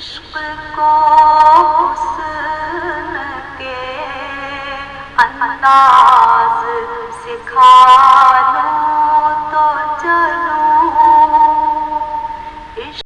عشق کو حسن کے انداز سکھا لوں تو چلوں عشق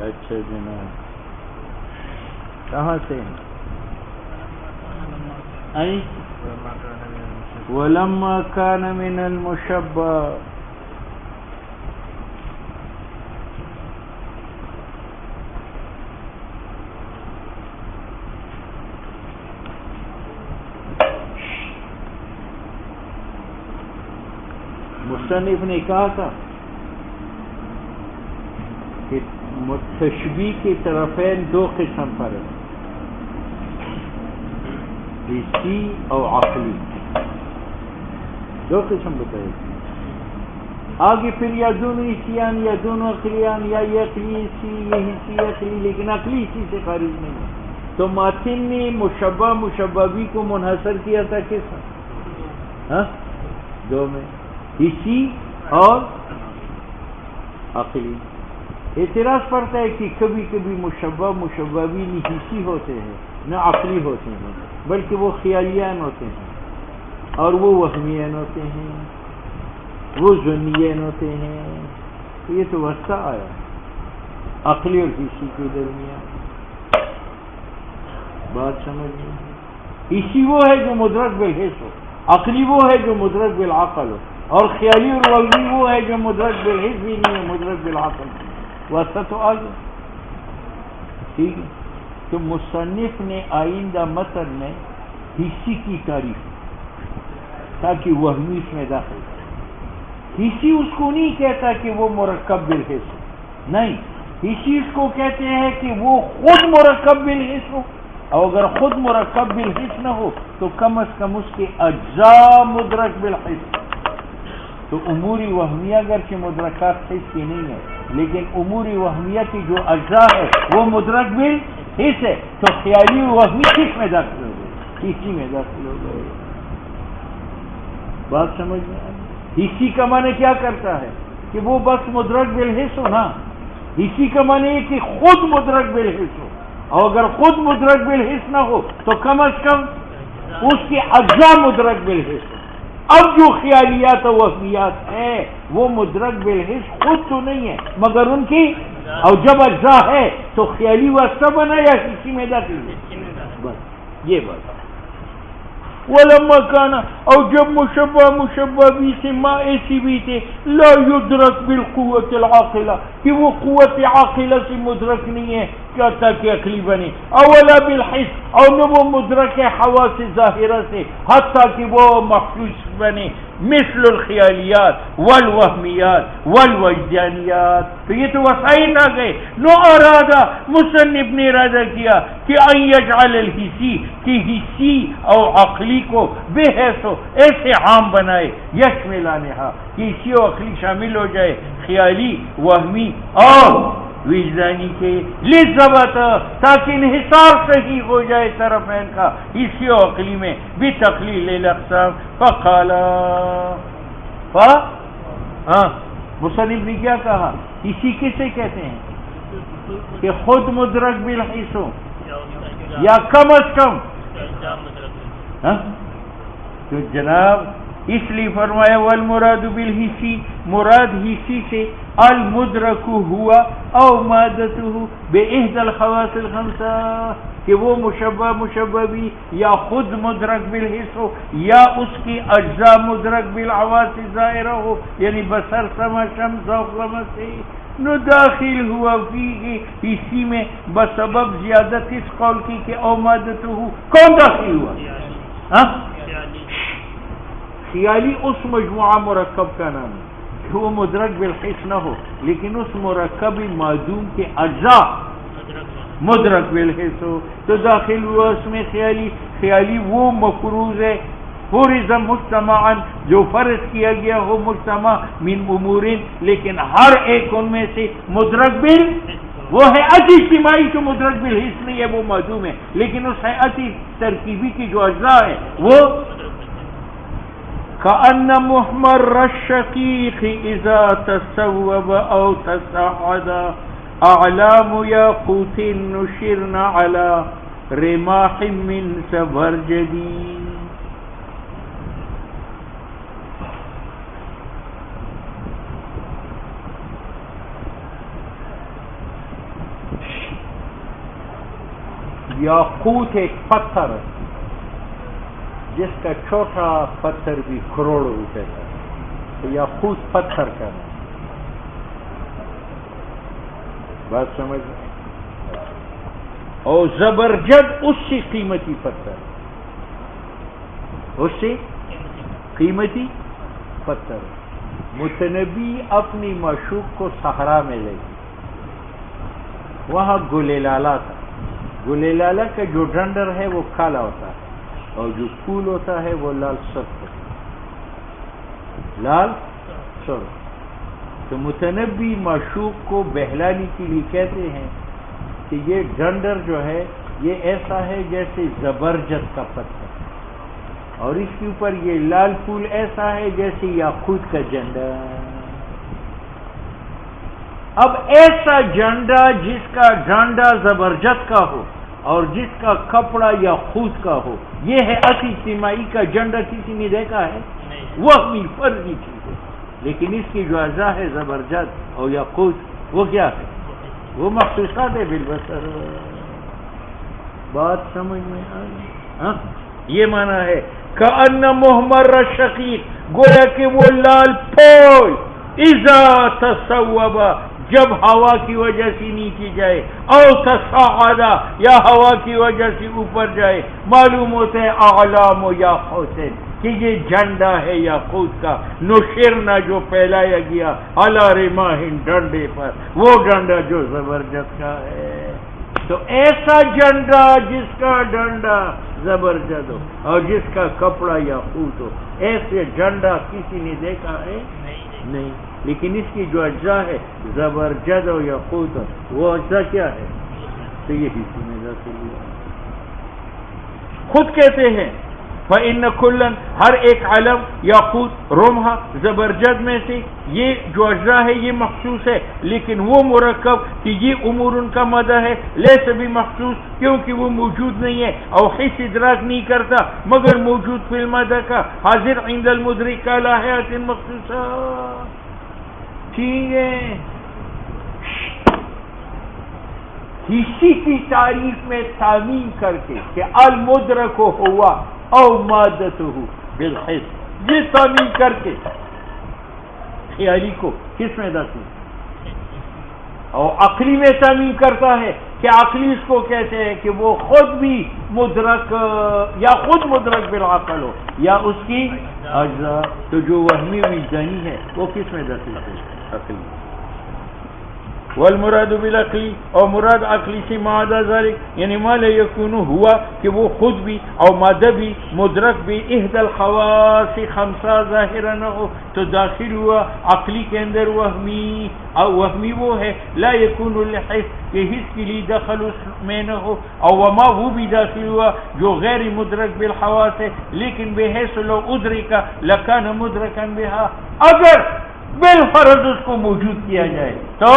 اچھا جناب کہاں سے ولما كان من المشبہ مصنف نے کہا تھا کہ تشبیہ کی طرفین دو قسم پر ہے، حسی اور عقلی، دو قسم بتائے آگے پھر یا دونوں حسیان یا دونوں عقلیان یا یہ عقلی حسی یہ حسی عقلی، لیکن عقلی حسی سے خارج نہیں ہے۔ تو ماتن نے مشبہ مشبہی کو منحصر کیا تھا کس ہاں دو میں، حسی اور عقلی۔ اعتراض پڑتا ہے کہ کبھی کبھی مشبہ مشبہی نہ حسی ہوتے ہیں نہ عقلی ہوتے ہیں، بلکہ وہ خیالیان ہوتے ہیں اور وہ وہمیان ہوتے ہیں، وہ ظنیان ہوتے ہیں۔ یہ تو وسطہ آیا عقلی اور حسی کے درمیان، بات سمجھ گئے؟ حسی وہ ہے جو مدرک بالحس ہو، عقلی وہ ہے جو مدرک بالعقل ہو، اور خیالی اور وہمی وہ ہے جو مدرک بالحس بھی نہیں ہے، مدرک بالعقل بھی۔ واسطہ تو آ گیا، ٹھیک ہے۔ تو مصنف نے آئندہ متن میں حسی کی تعریف تاکہ وہمی اس میں داخل کرے۔ حسی اس کو نہیں کہتا کہ وہ مرکب بالحس ہو، نہیں، حسی اس کو کہتے ہیں کہ وہ خود مرکب بالحس ہو، اور اگر خود مرکب بالحس نہ ہو تو کم از کم اس کے اجزاء مدرک بالحس۔ تو امور وہمیہ اگرچہ مدرکات حس کی نہیں ہے، لیکن امور وہمیہ کی جو اجزاء ہے وہ مدرک بالحس ہے، تو خیالی وہمی کس میں داخل ہو گئے؟ حسی میں داخل ہو گئے۔ بات سمجھ میں آئی؟ حسی کا معنی کیا کرتا ہے کہ وہ بس مدرک بالحس ہو نا، حسی کا معنی یہ کہ خود مدرک بالحس ہو، اور اگر خود مدرک بالحس نہ ہو تو کم از کم اس کے اجزاء مدرک بالحس ہو۔ اب جو خیالیات و وہمیات ہیں وہ مدرک بالحس خود تو نہیں ہے مگر ان کی، اور جب اجزاء ہے تو خیالی واسطہ بنا یا کسی میں داخل ہے، بس یہ بات۔ ولما كان، اور جب مشبہ مشبہ بھی سے ما ایسی بھی تھے لا یدرک بالقوت العاقلہ، کہ وہ قوت عاقلہ سے مدرک نہیں ہے کیا تاکہ عقلی بنے، اولا بالحس، اور نہ وہ مدرک ہے حواس ظاہرہ سے حتیٰ کہ وہ محسوس بنے، مثل الخیالیات والوہمیات والوجدانیات۔ تو یہ تو وسائط آ گئے۔ نو ارادہ، مصنف نے ارادہ کیا کہ ان یجعل الحسی، کہ حسی اور عقلی کو بے حیث ہو ایسے عام بنائے، یشملانہا، کہ حسی اور عقلی شامل ہو جائے، خیالی وہمی اور وجدانی کے، للضبط، تاکہ انحصار صحیح ہو جائے طرفین کا حسی و عقلی میں، بتقلیل الاقسام۔ فقالا، مصنف نے کیا کہا؟ حسی کسے کہتے ہیں کہ خود مدرک بالحس ہو یا کم از کم، تو جناب اس لیے فرمایا والمراد بالحسی، مراد حسی سے المدرک ہوا او مادته باحدى الخواص الخمسہ، کہ وہ مشبہ مشبہ بھی یا خود مدرک بالحس ہو یا اس کی اجزاء مدرک بالحواس ظاہرہ ہو، یعنی بصر سمع شم ذوق لمس سے، نو داخل ہوا فی حسی میں بسبب زیادت اس قول کی کہ او مادته، کون داخل ہوا؟ خیالی اس مجموعہ مرکب کا نام ہے کہ وہ مدرک بالحس نہ ہو، لیکن اس مرکب معدوم کے اجزاء مدرک بالحس ہو، تو داخل ہوا اس میں خیالی۔ خیالی وہ مفروض ہے فرض مجتمعا جو فرض کیا گیا ہو مجتمع من امورین لیکن ہر ایک ان میں سے مدرک بال وہ حیعت اجتماعی جو مدرک بالحس نہیں ہے وہ معدوم ہے، لیکن اس حیعت ترکیبی کی جو اجزاء ہے وہ کأن محمر الشقیق اذا تصوب او تصاعد اعلام یاقوت نشرن على رماح من زبرجدی. یاقوت ایک پتھر جس کا چھوٹا پتھر بھی کروڑوں روپے کا ہے، تو یاقوت پتھر کا ہے. بات سمجھ لیں. اور زبرجد اس سے قیمتی پتھر، اس سے قیمتی پتھر. متنبی اپنی معشوق کو صحرا میں لے گئی، وہاں گل لالا تھا. گل لالا کا جو ڈنڈر ہے وہ کالا ہوتا ہے اور جو پھول ہوتا ہے وہ لال سرخ ہوتا ہے، لال سرخ. تو متنبی معشوق کو بہلانے کے لیے کہتے ہیں کہ یہ ڈنڈر جو ہے یہ ایسا ہے جیسے زبرجد کا پتھر، اور اس کے اوپر یہ لال پھول ایسا ہے جیسے یاقوت کا جھنڈا. اب ایسا جھنڈا جس کا ڈنڈا زبرجد کا ہو اور جس کا کپڑا یاقوت کا ہو، یہ ہے اجتماعی کا جھنڈا. کسی نے دیکھا ہے؟ وہمی فرضی چیز ہے، لیکن اس کی جو اجزاء ہے زبرجد اور یاقوت وہ کیا ہے؟ وہ مخصوصات ہے بالبصر. بات سمجھ میں آئی؟ یہ معنی ہے کأن محمر الشقیق، گویا کہ وہ لال پھول اذا تصوب جب ہوا کی وجہ سے نیچے جائے، او تصاعد یا ہوا کی وجہ سے اوپر جائے، معلوم ہوتا ہے اعلام و یاقوت کہ یہ جھنڈا ہے یاقوت کا. نشرنا جو پھیلایا گیا علی رماح ڈنڈے پر، وہ ڈنڈا جو زبرجد کا ہے. تو ایسا جھنڈا جس کا ڈنڈا زبرجد ہو اور جس کا کپڑا یاقوت ہو، ایسے جھنڈا کسی نے دیکھا ہے؟ نہیں. لیکن اس کی جو اجزاء ہے زبرجد اور یاقوت وہ اجزاء کیا ہے؟ تو یہ اسی میں داخل ہوا. خود کہتے ہیں فَإِنَّ كُلًّا ہر ایک علم یاقوت رمحہ زبرجد میں سے یہ جو اجزاء ہے یہ مخصوص ہے، لیکن وہ مرکب کہ یہ امور ان کا مدہ ہے لیس بھی مخصوص کیونکہ وہ موجود نہیں ہے اور حس ادراک نہیں کرتا مگر موجود فی المدہ کا حاضر عند المدرک کا لا حیات مخصوصہ. ٹھیک ہے. حصی کی تعریف میں تعمیم کر کے کہ المدرک ہوا او مادتہ بالحس، یہ تعمیم کر کے خیالی کو کس میں داخل اور عقلی میں تعمیم کرتا ہے کہ عقلی اس کو کہتے ہیں کہ وہ خود بھی مدرک یا خود مدرک بالعقل ہو یا اس کی اجزاء. تو جو وہمی وجدانی ہے وہ کس میں داخل ہے؟ عقلی. والمراد بالعقلی اور مراد عقلی سے مادہ ذالک یعنی ما لا یکون ہوا کہ وہ خود بھی اور مادہ بھی مدرک بھی احد الخواص خمسہ ظاہرہ نہ ہو تو داخل ہوا عقلی کے اندر وہمی. اور وہمی وہ ہے لا یکون الحس کہ حس کے لیے دخل اس میں نہ ہو، اور وما وہ بھی داخل ہوا جو غیر مدرک بالحواس ہے لیکن بحیث لو ادرکا لکان مدرکا بہا، اگر بالفرض اس کو موجود کیا جائے تو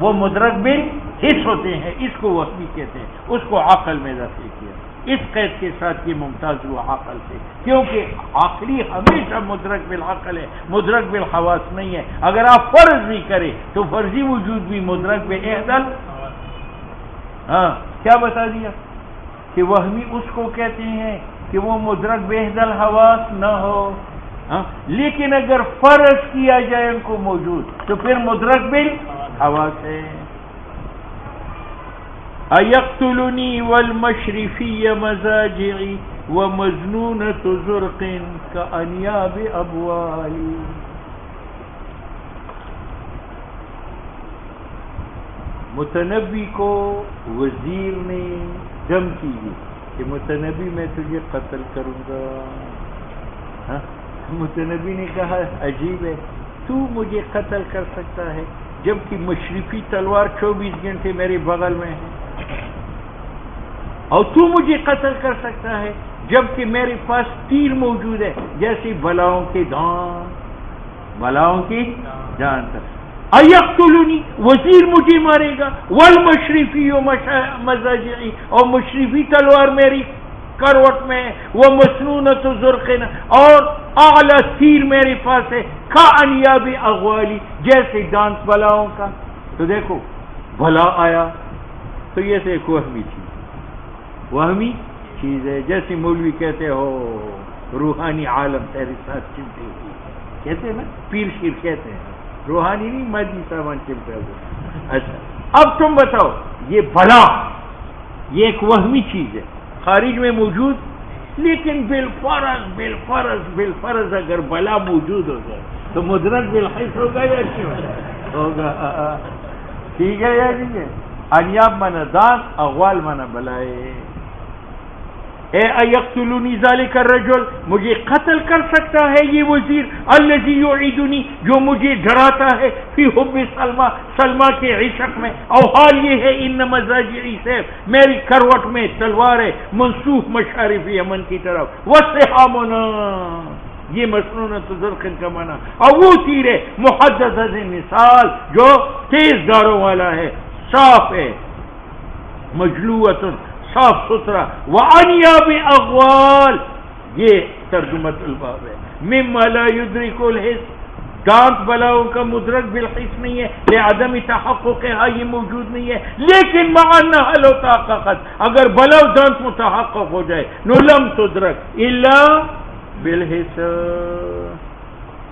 وہ مدرک بالحس ہوتے ہیں. اس کو وہمی کہتے ہیں، اس کو عقل میں داخل کیا اس قید کے ساتھ یہ ممتاز ہوا عقل سے، کیونکہ عقلی ہمیشہ مدرک بالعقل ہے، مدرک بالحواس نہیں ہے. اگر آپ فرض بھی کریں تو فرضی وجود بھی مدرک باحدل. کیا بتا دیا کہ وہمی اس کو کہتے ہیں کہ وہ مدرک باحدل حواس نہ ہو. لیکن اگر فرض کیا جائے ان کو موجود تو پھر مدرک بالحواس ہے. اَيَقْتُلُنِي وَالْمَشْرِفِيَّ مَزَاجِعِ وَمَزْنُونَةُ زُرْقٍ كَأَنْيَابِ أَبْوَالِ. متنبی کو وزیر نے دھمکی دی کہ متنبی میں تجھے قتل کروں گا. ہاں؟ متنبی نے کہا عجیب ہے، تو مجھے قتل کر سکتا ہے جبکہ مشرفی تلوار 24 گھنٹے میرے بغل میں ہے، اور تو مجھے قتل کر سکتا ہے جبکہ میرے پاس تیر موجود ہے جیسی بلاؤں کے دان، بلاؤں کی جان تک۔ ایقتلونی، وزیر مجھے مارے گا، والمشرفی و مزاجعی، اور مشرفی تلوار میری کروٹ میں ہے، وہ مسنونۃ زرقن، اور اعلی تیر میرے پاس ہے، کانیاب اغوالی، جیسے ڈانس بلاؤں کا۔ تو دیکھو بھلا آیا تو یہ سے ایک وہمی چیز، وہمی چیز ہے، جیسے مولوی کہتے ہو روحانی عالم تیرے ساتھ چمٹے ہوئی، کہتے ہیں نا، پیر شیر کہتے ہیں، روحانی نہیں مادی سامان چمٹا ہوا۔ اچھا اب تم بتاؤ، یہ بلا یہ ایک وہمی چیز ہے، خارج میں موجود، لیکن بالفرض اگر بلا موجود ہو جائے تو مدرک بالحس ہوگا یا کیوں ہوگا؟ ٹھیک ہے یا نہیں ہے؟ انیاب مانا دان، اغوال مانا بلائے۔ اے ایقتلونی ذالک الرجل، مجھے قتل کر سکتا ہے یہ وزیر، الذی یعیدنی، جو مجھے ڈراتا ہے، فی حب سلمہ، سلمہ کے عشق میں، اور حال یہ ہے ان مزاجعی سیف، میری کروٹ میں تلوار ہے منسوخ مشارف یمن کی طرف، وسحامنا، یہ مسنونۃ زرقن کا معنی، اور وہ تیر ہے محدثۃ مثال جو تیز داروں والا ہے، صاف ہے، مجلوۃ، صاف ستھرا، وانیاب اغوال، یہ ترجمۃ الباب ہے، مما لا یدرک الحس، دانت بلاؤں کا مدرک بالحس نہیں ہے، لعدم تحقق یہ موجود نہیں ہے، لیکن مع انها لو تحققت، اگر بلاؤ دانت متحقق ہو جائے، نو لم تدرک الا بالحس۔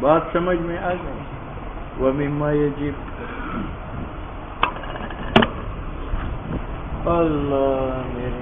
بات سمجھ میں آ گئی؟ ومما یجب، اللہ میرے